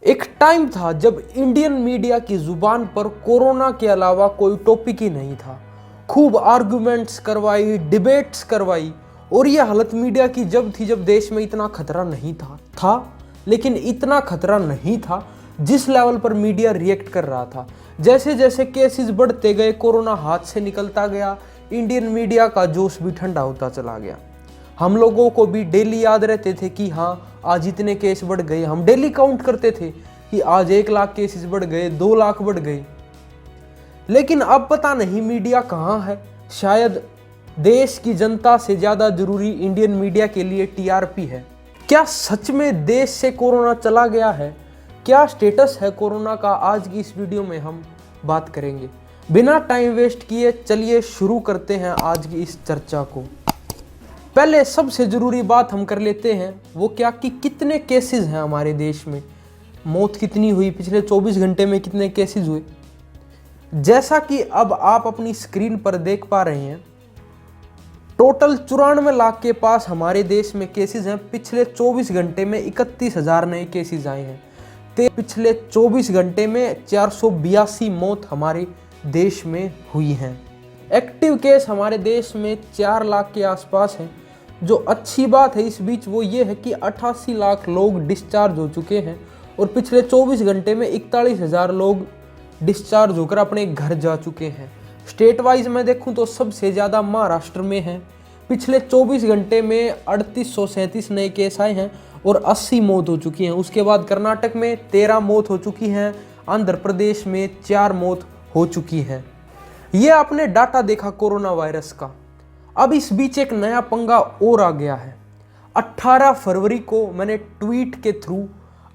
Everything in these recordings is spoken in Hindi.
एक टाइम था जब इंडियन मीडिया की जुबान पर कोरोना के अलावा कोई टॉपिक ही नहीं था। खूब आर्गुमेंट्स करवाई, डिबेट्स करवाई, और ये हालत मीडिया की जब थी जब देश में इतना खतरा नहीं था, लेकिन इतना खतरा नहीं था जिस लेवल पर मीडिया रिएक्ट कर रहा था। जैसे जैसे केसेस बढ़ते गए, कोरोना हाथ से निकलता गया, इंडियन मीडिया का जोश भी ठंडा होता चला गया। हम लोगों को भी डेली याद रहते थे कि हाँ आज इतने केस बढ़ गए। हम डेली काउंट करते थे कि आज 1 लाख केसेस बढ़ गए, 2 लाख बढ़ गए। लेकिन अब पता नहीं मीडिया कहाँ है। शायद देश की जनता से ज्यादा जरूरी इंडियन मीडिया के लिए टीआरपी है। क्या सच में देश से कोरोना चला गया है? क्या स्टेटस है कोरोना का? आज की इस वीडियो में हम बात करेंगे। बिना टाइम वेस्ट किए चलिए शुरू करते हैं आज की इस चर्चा को। पहले सबसे जरूरी बात हम कर लेते हैं, वो क्या कि कितने केसेस हैं हमारे देश में, मौत कितनी हुई, पिछले 24 घंटे में कितने केसेस हुए। जैसा कि अब आप अपनी स्क्रीन पर देख पा रहे हैं, टोटल 94 लाख के पास हमारे देश में केसेस हैं। पिछले 24 घंटे में 31,000 नए केसेस आए हैं। पिछले 24 घंटे में 482 मौत हमारे देश में हुई हैं। एक्टिव केस हमारे देश में 4 लाख के आसपास हैं। जो अच्छी बात है इस बीच वो ये है कि 88 लाख लोग डिस्चार्ज हो चुके हैं और पिछले 24 घंटे में 41,000 लोग डिस्चार्ज होकर अपने घर जा चुके हैं। स्टेट वाइज मैं देखूं तो सबसे ज़्यादा महाराष्ट्र में है। पिछले 24 घंटे में 3837 नए केस आए हैं और 80 मौत हो चुकी हैं। उसके बाद कर्नाटक में 13 मौत हो चुकी हैं, आंध्र प्रदेश में 4 मौत हो चुकी है। ये आपने डाटा देखा कोरोना वायरस का। अब इस बीच एक नया पंगा और आ गया है। 18 फरवरी को मैंने ट्वीट के थ्रू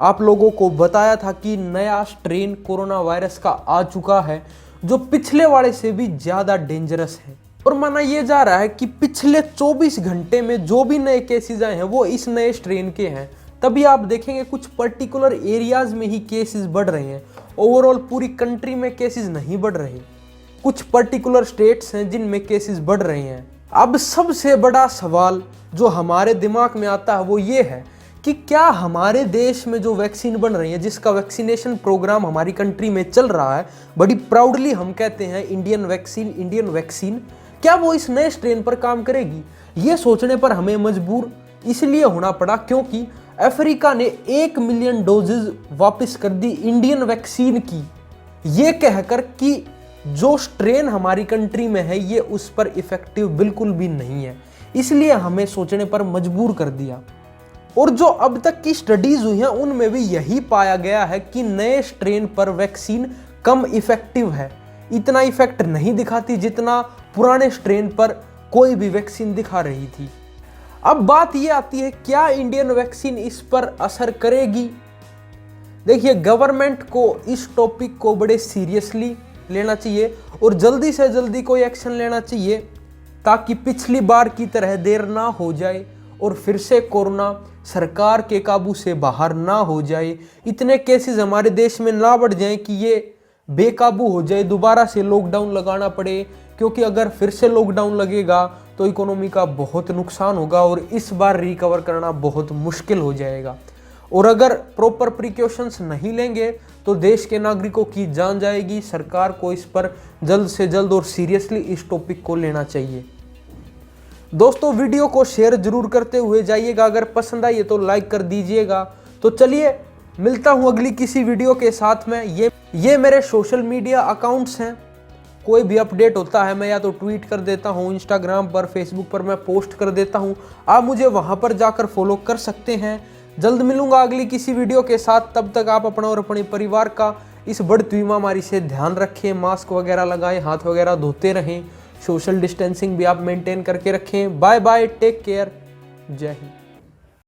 आप लोगों को बताया था कि नया स्ट्रेन कोरोना वायरस का आ चुका है जो पिछले वाले से भी ज़्यादा डेंजरस है। और माना यह जा रहा है कि पिछले 24 घंटे में जो भी नए केसेस आए हैं वो इस नए स्ट्रेन के हैं। तभी आप देखेंगे कुछ पर्टिकुलर एरियाज में ही केसेस बढ़ रहे हैं। ओवरऑल पूरी कंट्री में केसेस नहीं बढ़ रहे। कुछ पर्टिकुलर स्टेट्स हैं जिनमें केसेस बढ़ रहे हैं। अब सबसे बड़ा सवाल जो हमारे दिमाग में आता है वो ये है कि क्या हमारे देश में जो वैक्सीन बन रही है, जिसका वैक्सीनेशन प्रोग्राम हमारी कंट्री में चल रहा है, बड़ी प्राउडली हम कहते हैं इंडियन वैक्सीन, क्या वो इस नए स्ट्रेन पर काम करेगी? ये सोचने पर हमें मजबूर इसलिए होना पड़ा क्योंकि अफ्रीका ने 1 मिलियन डोजेज वापस कर दी इंडियन वैक्सीन की, ये कहकर कि जो स्ट्रेन हमारी कंट्री में है ये उस पर इफेक्टिव बिल्कुल भी नहीं है। इसलिए हमें सोचने पर मजबूर कर दिया। और जो अब तक की स्टडीज हुई हैं उनमें भी यही पाया गया है कि नए स्ट्रेन पर वैक्सीन कम इफेक्टिव है, इतना इफेक्ट नहीं दिखाती जितना पुराने स्ट्रेन पर कोई भी वैक्सीन दिखा रही थी। अब बात यह आती है, क्या इंडियन वैक्सीन इस पर असर करेगी? देखिए, गवर्नमेंट को इस टॉपिक को बड़े सीरियसली लेना चाहिए और जल्दी से जल्दी कोई एक्शन लेना चाहिए ताकि पिछली बार की तरह देर ना हो जाए और फिर से कोरोना सरकार के काबू से बाहर ना हो जाए। इतने केसेस हमारे देश में ना बढ़ जाएं कि ये बेकाबू हो जाए, दोबारा से लॉकडाउन लगाना पड़े। क्योंकि अगर फिर से लॉकडाउन लगेगा तो इकोनॉमी का बहुत नुकसान होगा और इस बार रिकवर करना बहुत मुश्किल हो जाएगा। और अगर प्रॉपर प्रिकॉशंस नहीं लेंगे तो देश के नागरिकों की जान जाएगी। सरकार को इस पर जल्द से जल्द और सीरियसली इस टॉपिक को लेना चाहिए। दोस्तों, वीडियो को शेयर जरूर करते हुए जाइएगा। अगर पसंद आई तो लाइक कर दीजिएगा। तो चलिए मिलता हूं अगली किसी वीडियो के साथ में। ये मेरे सोशल मीडिया अकाउंट्स हैं। कोई भी अपडेट होता है मैं या तो ट्वीट कर देता हूं, इंस्टाग्राम पर, फेसबुक पर मैं पोस्ट कर देता हूं। आप मुझे वहां पर जाकर फॉलो कर सकते हैं। जल्द मिलूंगा अगली किसी वीडियो के साथ। तब तक आप अपना और अपने परिवार का इस बढ़ती हुई महामारी से ध्यान रखें। मास्क वगैरह लगाएं, हाथ वगैरह धोते रहें, सोशल डिस्टेंसिंग भी आप मेंटेन करके रखें। बाय बाय, टेक केयर, जय हिंद।